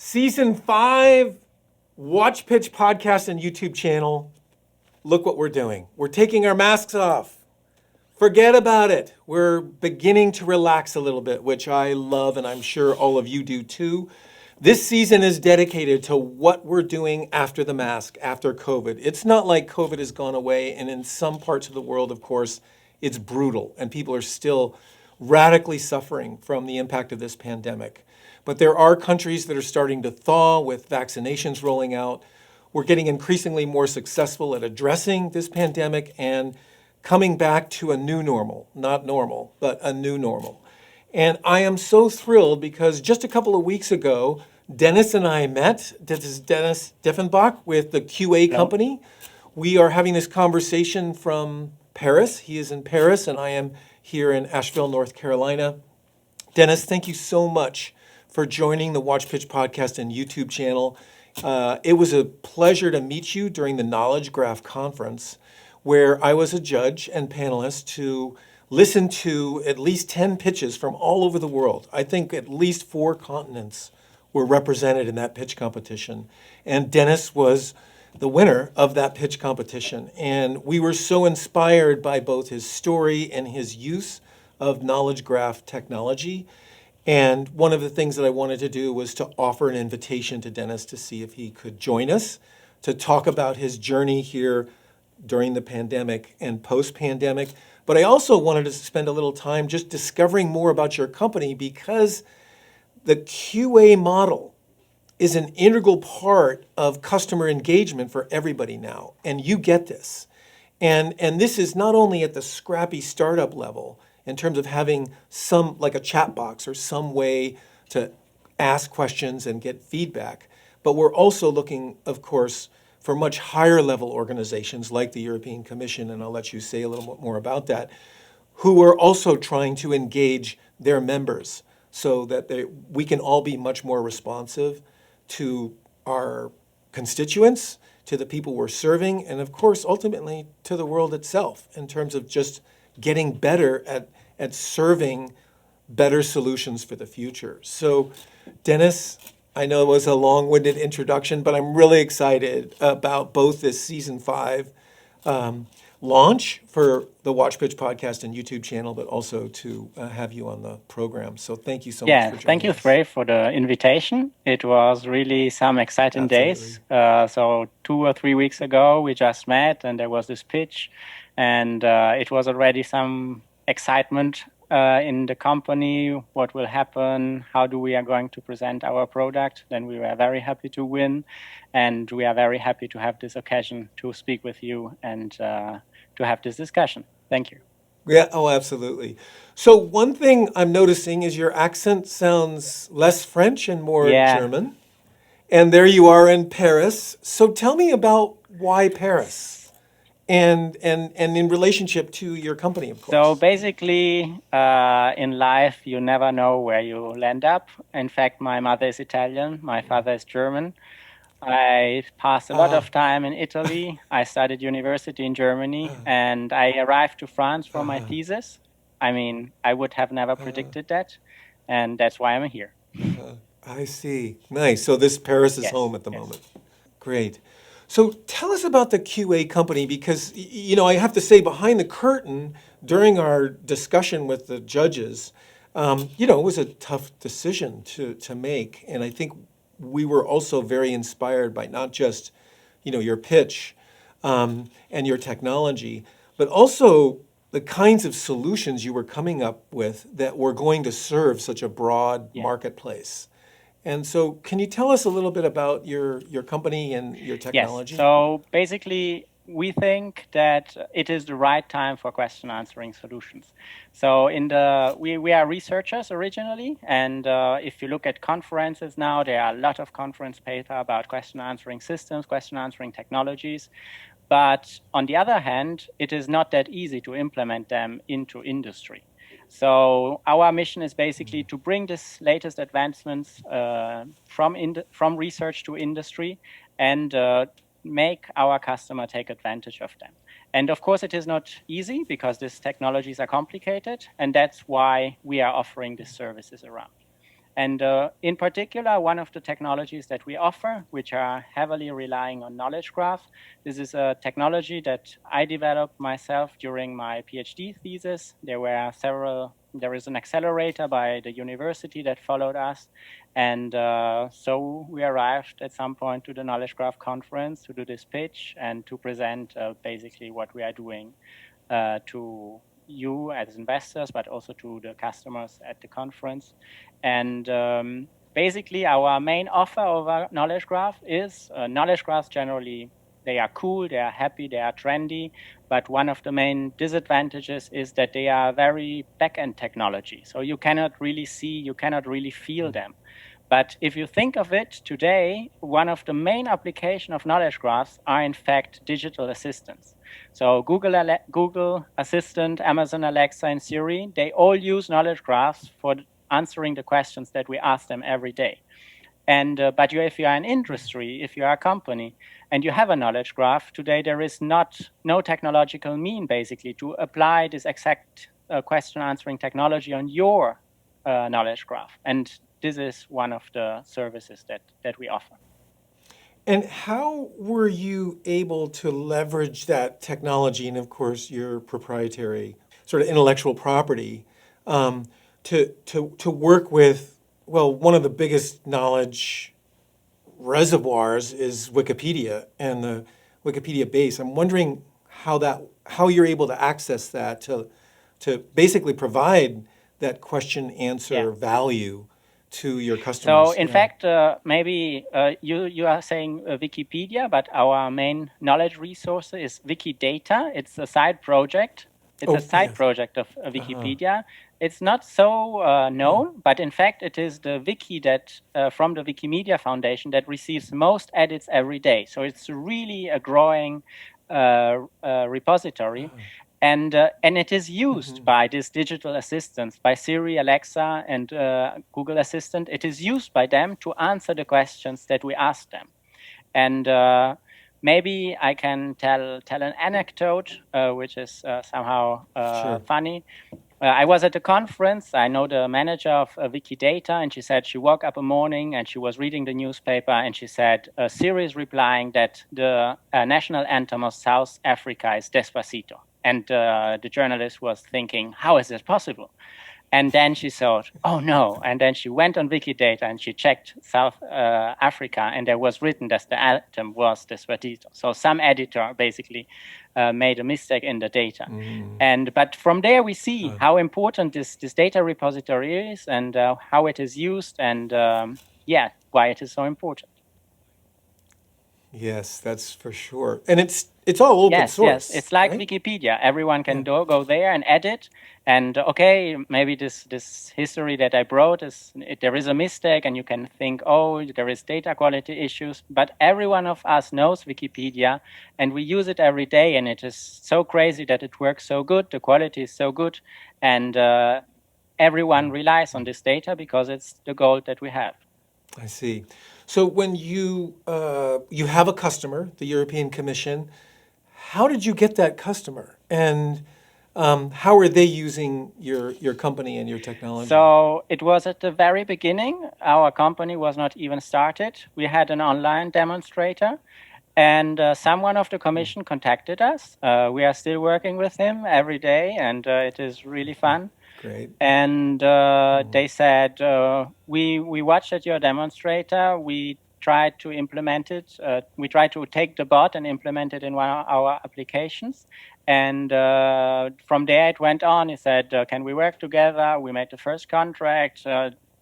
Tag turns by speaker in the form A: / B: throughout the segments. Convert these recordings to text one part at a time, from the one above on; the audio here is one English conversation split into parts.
A: Season 5, WatchPitch podcast and YouTube channel. Look what we're doing. We're taking our masks off. Forget about it. We're beginning to relax a little bit, which I love, and I'm sure all of you do too. This season is dedicated to what we're doing after the mask, after COVID. It's not like COVID has gone away, and in some parts of the world, of course, it's brutal, and people are still radically suffering from the impact of this pandemic. But there are countries that are starting to thaw with vaccinations rolling out. We're getting increasingly more successful at addressing this pandemic and coming back to a new normal, not normal, but a new normal. And I am so thrilled because just a couple of weeks ago, Dennis and I met. This is Dennis Diefenbach with the QA
B: Hello.
A: company. We are having this conversation from Paris. He is in Paris, and I am here in Asheville, North Carolina. Dennis, thank you so much for joining the WatchPitch podcast and YouTube channel. It was a pleasure to meet you during the Knowledge Graph conference, where I was a judge and panelist to listen to at least 10 pitches from all over the world. I think at least 4 continents were represented in that pitch competition. And Dennis was the winner of that pitch competition. And we were so inspired by both his story and his use of Knowledge Graph technology. And one of the things that I wanted to do was to offer an invitation to Dennis to see if he could join us to talk about his journey here during the pandemic and post-pandemic. But I also wanted to spend a little time just discovering more about your company, because the QA model is an integral part of customer engagement for everybody now. And you get this. And this is not only at the scrappy startup level in terms of having some, like a chat box or some way to ask questions and get feedback, but we're also looking, of course, for much higher level organizations like the European Commission, and I'll let you say a little bit more about that, who are also trying to engage their members so that we can all be much more responsive to our constituents, to the people we're serving, and of course, ultimately, to the world itself in terms of just getting better at serving better solutions for the future. So, Dennis, I know it was a long-winded introduction, but I'm really excited about both this season 5 launch for the WatchPitch podcast and YouTube channel, but also to have you on the program. So thank you so much for joining
B: Thank you,
A: us.
B: Trey, for the invitation. It was really some exciting days. So 2 or 3 weeks ago, we just met, and there was this pitch, and it was already some excitement in the company. What will happen? How we are going to present our product? Then we were very happy to win, and we are very happy to have this occasion to speak with you and to have this discussion. Thank you.
A: Yeah, oh, absolutely. So one thing I'm noticing is your accent sounds less French and more German. And there you are in Paris. So tell me about why Paris and in relationship to your company, of course.
B: So basically, in life, you never know where you land up. In fact, my mother is Italian, my father is German. I passed a lot of time in Italy. I studied university in Germany, and I arrived to France for my thesis. I mean, I would have never predicted that, and that's why I'm here.
A: I see. Nice. So this Paris is home at the moment. Great. So tell us about the QA company, because, you know, I have to say, behind the curtain, during our discussion with the judges, you know, it was a tough decision to make. And I think we were also very inspired by not just, you know, your pitch and your technology, but also the kinds of solutions you were coming up with that were going to serve such a broad marketplace. And so can you tell us a little bit about your company and your technology?
B: Yes. So basically, we think that it is the right time for question answering solutions. So we are researchers originally, and if you look at conferences now, there are a lot of conference paper about question answering systems, question answering technologies. But on the other hand, it is not that easy to implement them into industry. So our mission is basically to bring this latest advancements from research to industry and make our customer take advantage of them. And of course, it is not easy because these technologies are complicated, and that's why we are offering these services around. And in particular, one of the technologies that we offer, which are heavily relying on knowledge graph, this is a technology that I developed myself during my PhD thesis. There is an accelerator by the university that followed us. And so we arrived at some point to the Knowledge Graph conference to do this pitch and to present basically what we are doing to you as investors, but also to the customers at the conference. And basically, our main offer of our knowledge graph is knowledge graphs generally. They are cool, they are happy, they are trendy, but one of the main disadvantages is that they are very back-end technology. So you cannot really see, you cannot really feel them. But if you think of it today, one of the main applications of knowledge graphs are in fact digital assistants. So Google Assistant, Amazon Alexa, and Siri, they all use knowledge graphs for answering the questions that we ask them every day. And but if you are an industry, if you are a company, and you have a knowledge graph today, there is no technological mean basically to apply this exact question answering technology on your knowledge graph. And this is one of the services that we offer.
A: And how were you able to leverage that technology and, of course, your proprietary sort of intellectual property to work with, well, one of the biggest knowledge reservoirs is Wikipedia and the Wikipedia base. I'm wondering how you're able to access that to basically provide that question answer value to your customers.
B: So in fact, maybe you are saying Wikipedia, but our main knowledge resource is Wikidata. It's a side project. It's a side project of Wikipedia. It's not so known, but in fact, it is the wiki that from the Wikimedia Foundation that receives most edits every day. So it's really a growing repository. And it is used by these digital assistants, by Siri, Alexa, and Google Assistant. It is used by them to answer the questions that we ask them. And maybe I can tell an anecdote, which is somehow funny. I was at a conference. I know the manager of Wikidata, and she said she woke up a morning and she was reading the newspaper, and she said Siri is replying that the national anthem of South Africa is Despacito. And the journalist was thinking, how is this possible? And then she thought, oh no. And then she went on Wikidata and she checked South Africa, and there was written that the anthem was Despacito. So some editor basically made a mistake in the data. But from there we see how important this data repository is, and how it is used, and why it is so important.
A: Yes, that's for sure. And it's all open source.
B: Yes, it's like Wikipedia. Everyone can go there and edit. And okay, maybe this history that I brought there is a mistake, and you can think, oh, there is data quality issues. But every one of us knows Wikipedia, and we use it every day. And it is so crazy that it works so good. The quality is so good, and everyone relies on this data because it's the gold that we have.
A: I see. So when you have a customer, the European Commission, how did you get that customer, and how are they using your company and your technology?
B: So it was at the very beginning. Our company was not even started. We had an online demonstrator, and someone of the Commission contacted us. We are still working with him every day, and it is really fun.
A: Great.
B: And they said, we watched at your demonstrator. We tried to implement it. We tried to take the bot and implement it in one of our applications. And from there it went on. He said, can we work together? We made the first contract.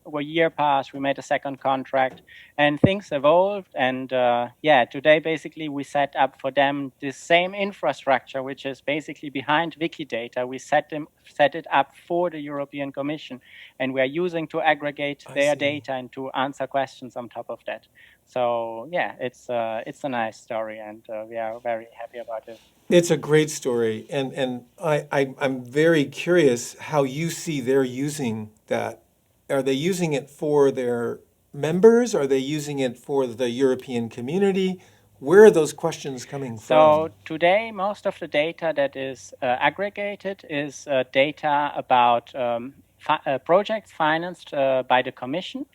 B: A year passed, we made a second contract, and things evolved. And today basically we set up for them this same infrastructure, which is basically behind Wikidata. We set it up for the European Commission, and we are using to aggregate their data and to answer questions on top of that. So it's a nice story, and we are very happy about it.
A: It's a great story, and I'm very curious how you see they're using that. Are they using it for their members? Are they using it for the European community? Where are those questions coming from?
B: So today, most of the data that is aggregated is data about projects financed by the Commission.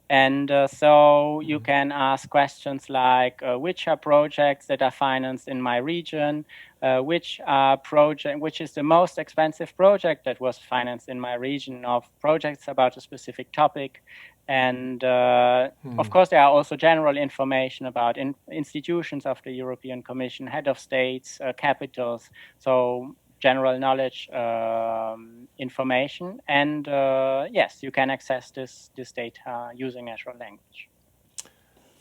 B: And so you can ask questions like, which are projects that are financed in my region? Which is the most expensive project that was financed in my region, of projects about a specific topic? And of course, there are also general information about institutions of the European Commission, head of states, capitals. So general knowledge information, and yes, you can access this data using natural language.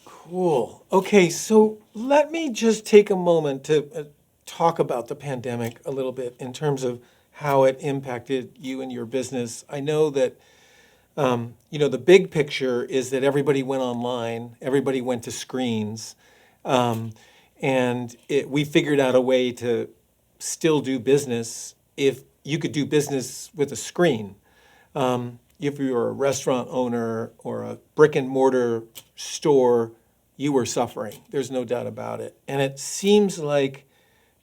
A: Cool. Okay, so let me just take a moment to talk about the pandemic a little bit in terms of how it impacted you and your business. I know that the big picture is that everybody went online, everybody went to screens, and we figured out a way to still do business if you could do business with a screen. If you were a restaurant owner or a brick and mortar store, you were suffering. There's no doubt about it. And it seems like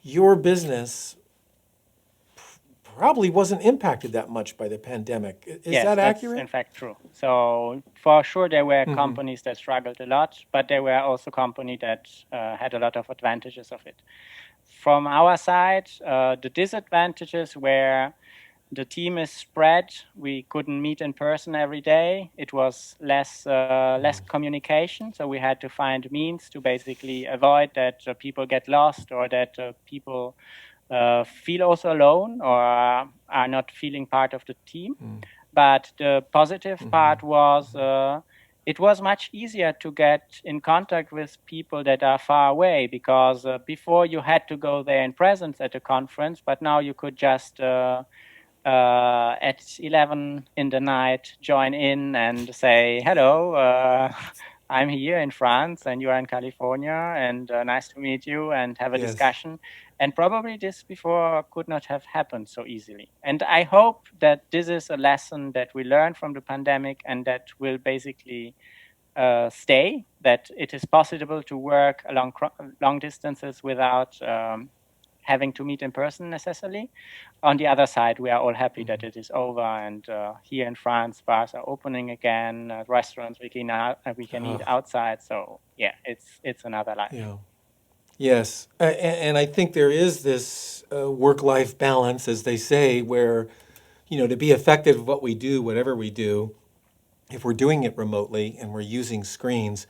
A: your business probably wasn't impacted that much by the pandemic. Is that accurate?
B: That's in fact true. So for sure, there were companies that struggled a lot, but there were also companies that had a lot of advantages of it. From our side, the disadvantages were the team is spread. We couldn't meet in person every day. It was less communication, so we had to find means to basically avoid that people get lost, or that people feel also alone, or are not feeling part of the team. But the positive part was it was much easier to get in contact with people that are far away, because before you had to go there in presence at a conference, but now you could just at 11 in the night join in and say, hello, I'm here in France and you are in California, and nice to meet you, and have a discussion. And probably this before could not have happened so easily. And I hope that this is a lesson that we learned from the pandemic, and that will basically stay, that it is possible to work along long distances without having to meet in person necessarily. On the other side, we are all happy that it is over, and here in France, bars are opening again, restaurants we can eat outside. So yeah, it's another life.
A: Yeah. Yes, and I think there is this work-life balance, as they say, where to be effective at what we do, whatever we do, if we're doing it remotely and we're using screens,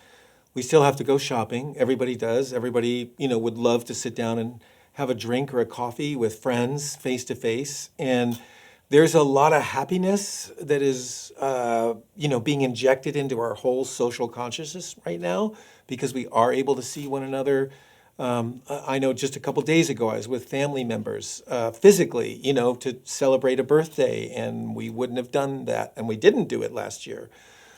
A: we still have to go shopping. Everybody does. Everybody, would love to sit down and have a drink or a coffee with friends face to face. And there's a lot of happiness that is, being injected into our whole social consciousness right now, because we are able to see one another. I know just a couple days ago, I was with family members physically, to celebrate a birthday, and we wouldn't have done that, and we didn't do it last year.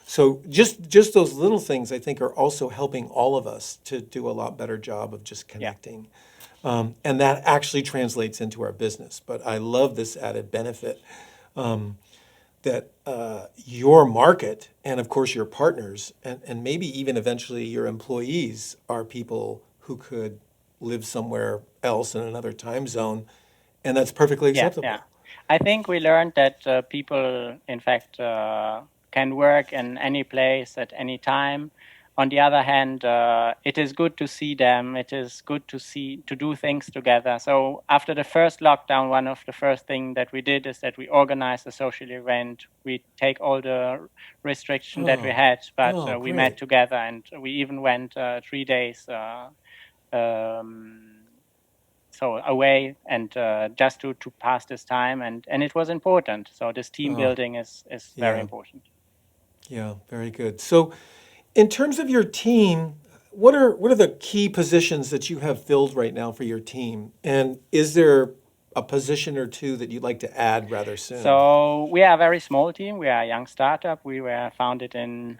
A: So just those little things, I think, are also helping all of us to do a lot better job of just connecting. And that actually translates into our business. But I love this added benefit that your market, and of course your partners, and maybe even eventually your employees, are people who could live somewhere else in another time zone, and that's perfectly acceptable.
B: Yeah. I think we learned that people, in fact, can work in any place at any time. On the other hand, it is good to see them. It is good to do things together. So after the first lockdown, one of the first things that we did is that we organized a social event. We take all the restrictions that we had, but we met together, and we even went 3 days so away, and just to pass this time, and it was important. So this team building is very important.
A: Yeah, very good. So in terms of your team, what are the key positions that you have filled right now for your team? And is there a position or two that you'd like to add rather soon?
B: So we are a very small team. We are a young startup. We were founded in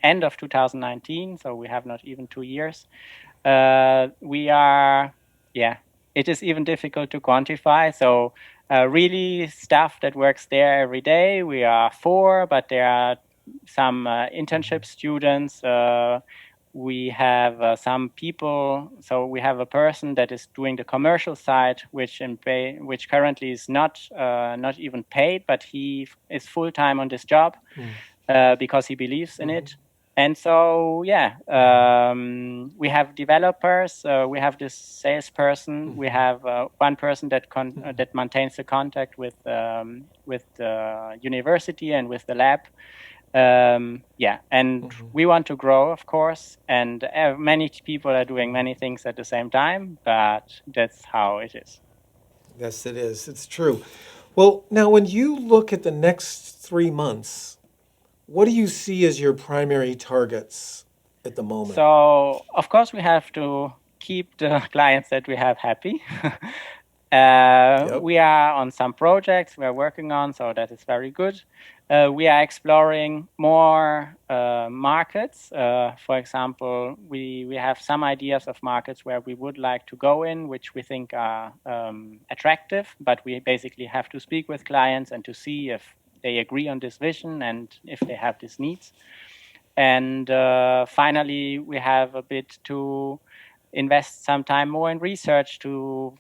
B: end of 2019, so we have not even 2 years. We are, it is even difficult to quantify. So really staff that works there every day, we are 4, but there are some internship students. We have some people. So we have a person that is doing the commercial side, which currently is not even paid, but he is full time on this job because he believes in it. And so, we have developers. We have this salesperson. We have one person that that maintains the contact with the university and with the lab. And we want to grow, of course. And many people are doing many things at the same time, but that's how it is.
A: Yes, it is. It's true. Well, now when you look at the next 3 months, what do you see as your primary targets at the moment?
B: So, of course, we have to keep the clients that we have happy. We are on some projects we are working on, so that is very good. We are exploring more markets. For example, we have some ideas of markets where we would like to go in, which we think are attractive, but we basically have to speak with clients and to see if they agree on this vision and if they have these needs. And finally, we have a bit to invest some time more in research to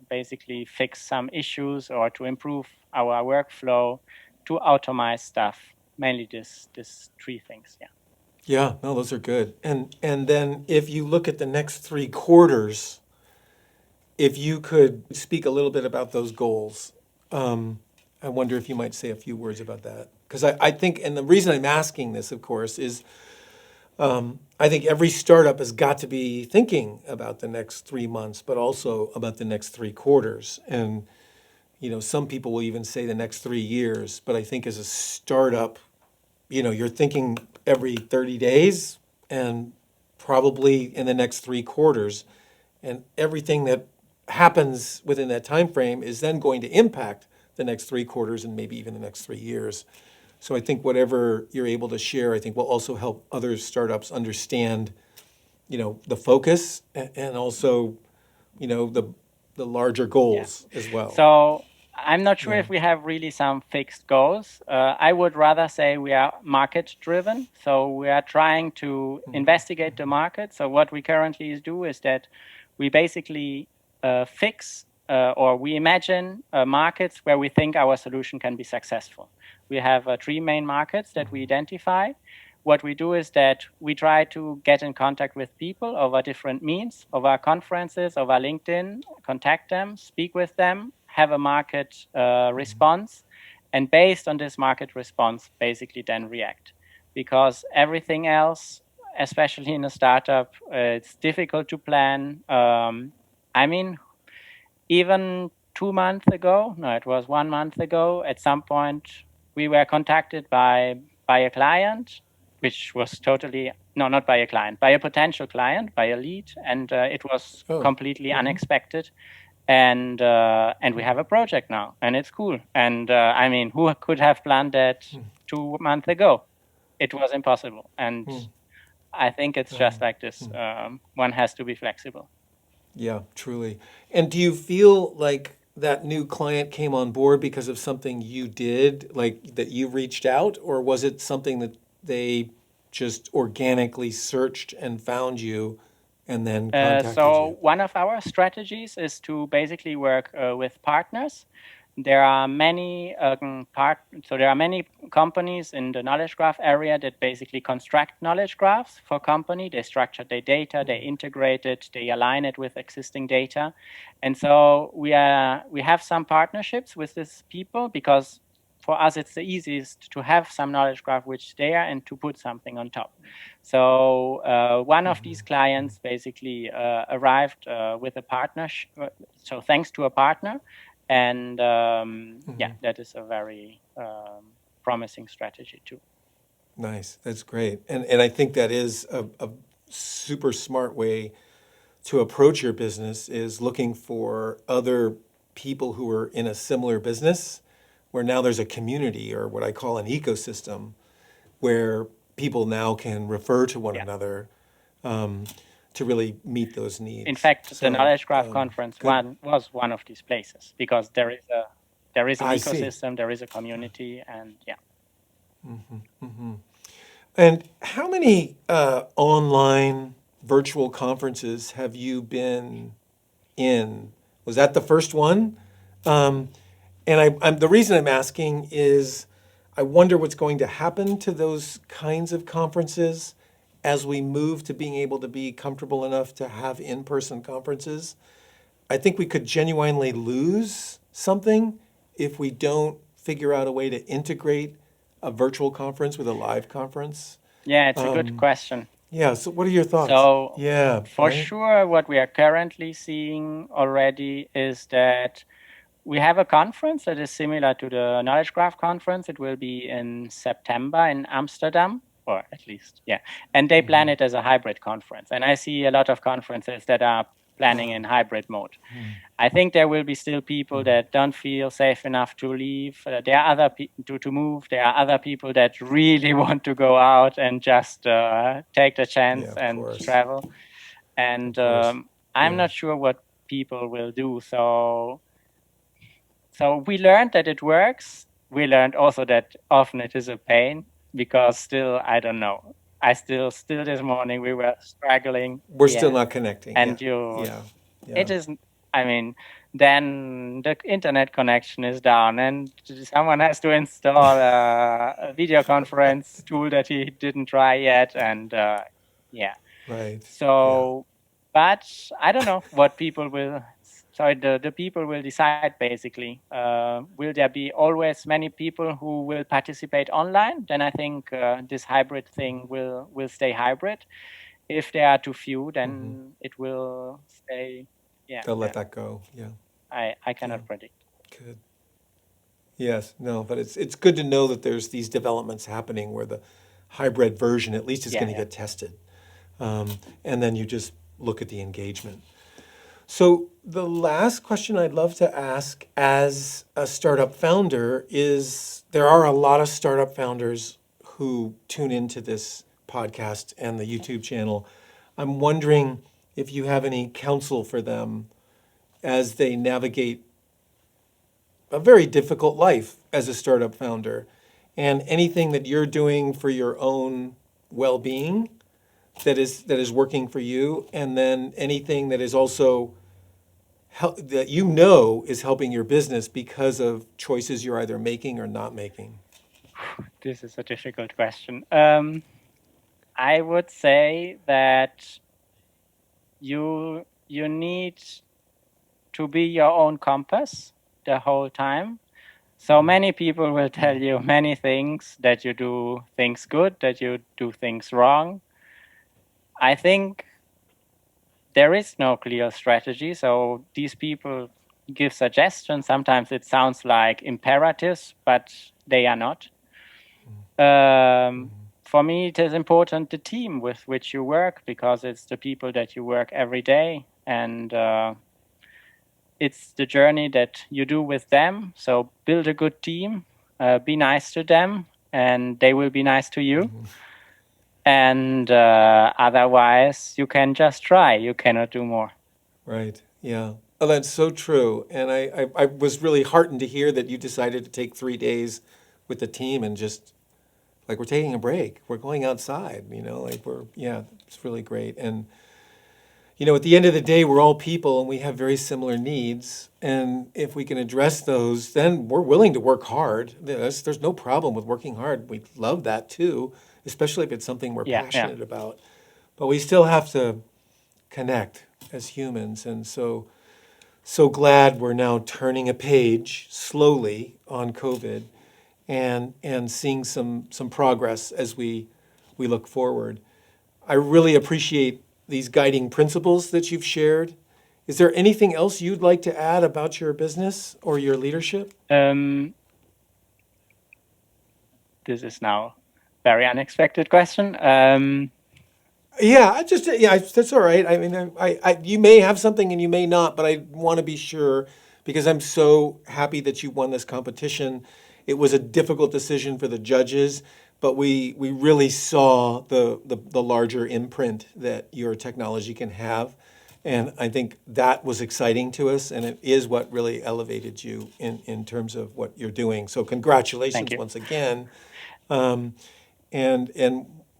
B: basically fix some issues or to improve our workflow, to automate stuff. Mainly this three things. Yeah.
A: Yeah, no, those are good. And then if you look at the next 3 quarters, if you could speak a little bit about those goals, I wonder if you might say a few words about that. Because I think, and the reason I'm asking this, of course, is I think every startup has got to be thinking about the next 3 months, but also about the next 3 quarters. And, some people will even say the next 3 years. But I think as a startup, you're thinking every 30 days and probably in the next 3 quarters. And everything that happens within that time frame is then going to impact the next 3 quarters and maybe even the next 3 years. So I think whatever you're able to share, I think will also help other startups understand, the focus and also, the larger goals as well.
B: So I'm not sure if we have really some fixed goals. I would rather say we are market driven. So we are trying to investigate the market. So what we currently do is that we basically fix or we imagine markets where we think our solution can be successful. We have 3 main markets that we identify. What we do is that we try to get in contact with people over different means, over conferences, over LinkedIn, contact them, speak with them, have a market response, and based on this market response, basically then react. Because everything else, especially in a startup, it's difficult to plan. Even 2 months ago, no, it was 1 month ago, at some point, we were contacted by a client, which was totally, no, not by a client, by a potential client, by a lead, and it was completely unexpected. And we have a project now, and it's cool. And who could have planned that 2 months ago? It was impossible. And I think it's just like this. One has to be flexible.
A: Yeah, truly. And do you feel like that new client came on board because of something you did, like that you reached out, or was it something that they just organically searched and found you and then contacted you?
B: One of our strategies is to basically work with partners. There are many there are many companies in the knowledge graph area that basically construct knowledge graphs for company. They structure their data, they integrate it, they align it with existing data, and so we have some partnerships with these people because for us it's the easiest to have some knowledge graph which is there and to put something on top. So one of these clients basically arrived with a partnership. So thanks to a partner. And that is a very promising strategy too.
A: Nice, that's great. And I think that is a super smart way to approach your business, is looking for other people who are in a similar business, where now there's a community, or what I call an ecosystem, where people now can refer to one another to really meet those needs.
B: In fact, the Knowledge Graph Conference was one of these places, because there is an ecosystem, there is a community, and
A: And how many online virtual conferences have you been in? Was that the first one? Um, and the reason I'm asking is I wonder what's going to happen to those kinds of conferences as we move to being able to be comfortable enough to have in-person conferences. I think we could genuinely lose something if we don't figure out a way to integrate a virtual conference with a live conference.
B: Yeah, it's a good question.
A: Yeah, so what are your thoughts?
B: So
A: Yeah,
B: for
A: right?
B: sure, what we are currently seeing already is that we have a conference that is similar to the Knowledge Graph conference. It will be in September in Amsterdam, or at least, yeah. And they plan it as a hybrid conference. And I see a lot of conferences that are planning in hybrid mode. I think there will be still people that don't feel safe enough to leave. There are other to move. There are other people that really want to go out and just take the
A: Yeah,
B: chance
A: of
B: and
A: course.
B: travel.
A: Of
B: And
A: course.
B: I'm
A: Yeah.
B: not sure what people will do. So we learned that it works. We learned also that often it is a pain because still I don't know. I still this morning we were struggling.
A: We're still
B: Yeah,
A: not connecting. Yeah.
B: and you
A: Yeah.
B: it
A: Yeah.
B: is. I mean, then the internet connection is down, and someone has to install a video conference tool that he didn't try yet, and yeah.
A: Right. Yeah.
B: So, but I don't know what people will. Sorry, the people will decide basically. Will there be always many people who will participate online? Then I think this hybrid thing will stay hybrid. If there are too few, then it will stay. Yeah,
A: They'll let
B: yeah.
A: that go. Yeah.
B: I
A: Yeah.
B: cannot predict.
A: Good. Yes. No, but it's good to know that there's these developments happening where the hybrid version at least is
B: Yeah,
A: going to
B: yeah.
A: get tested. And then you just look at the engagement. So the last question I'd love to ask as a startup founder is there are a lot of startup founders who tune into this podcast and the YouTube channel. I'm wondering if you have any counsel for them as they navigate a very difficult life as a startup founder and anything that you're doing for your own well-being that is working for you, and then anything that is also that you know is helping your business because of choices you're either making or not making.
B: This is a difficult question. I would say that you need to be your own compass the whole time. So many people will tell you many things, that you do things good, that you do things wrong. I think there is no clear strategy. So these people give suggestions. Sometimes it sounds like imperatives, but they are not. For me, it is important the team with which you work, because it's the people that you work every day, and it's the journey that you do with them. So build a good team, be nice to them, and they will be nice to you. And otherwise, you can just try. You cannot do more.
A: Right. Yeah. Oh, that's so true. And I was really heartened to hear that you decided to take 3 days with the team and just like we're taking a break. We're going outside, like yeah, it's really great. And at the end of the day, we're all people and we have very similar needs. And if we can address those, then we're willing to work hard. There's no problem with working hard. We love that too, especially if it's something we're
B: Yeah, yeah.
A: passionate about. But we still have to connect as humans. And so glad we're now turning a page slowly on COVID and seeing some progress as we look forward. I really appreciate these guiding principles that you've shared. Is there anything else you'd like to add about your business or your leadership?
B: This is now very unexpected question.
A: Yeah, that's all right. I mean, you may have something and you may not, but I want to be sure because I'm so happy that you won this competition. It was a difficult decision for the judges, but we really saw the larger imprint that your technology can have. And I think that was exciting to us, and it is what really elevated you in terms of what you're doing. So
B: Thank
A: congratulations
B: you.
A: once again. And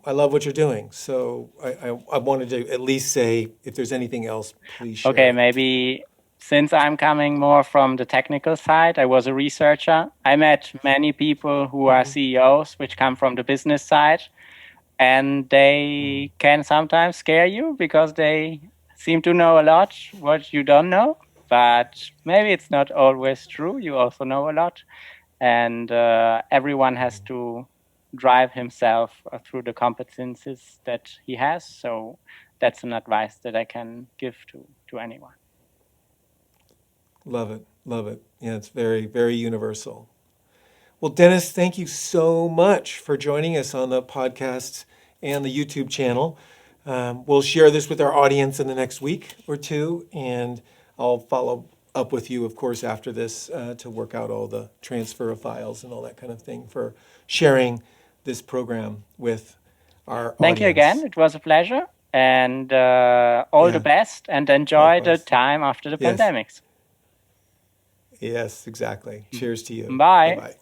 A: I love what you're doing. So I wanted to at least say, if there's anything else, please share
B: Okay,
A: it.
B: maybe since I'm coming more from the technical side, I was a researcher. I met many people who are CEOs, which come from the business side, and they can sometimes scare you because they seem to know a lot what you don't know. But maybe it's not always true. You also know a lot, and everyone has to drive himself through the competencies that he has. So that's an advice that I can give to anyone.
A: Love it. Love it. Yeah, it's very, very universal. Well, Dennis, thank you so much for joining us on the podcast and the YouTube channel. We'll share this with our audience in the next week or two, and I'll follow up with you, of course, after this to work out all the transfer of files and all that kind of thing for sharing this program with our
B: Thank you again.
A: audience.
B: It was a pleasure, and all the
A: Yeah,
B: best, and enjoy the
A: likewise.
B: time after the
A: Yes,
B: pandemics.
A: yes, exactly. Cheers to you.
B: Bye.
A: Bye-bye.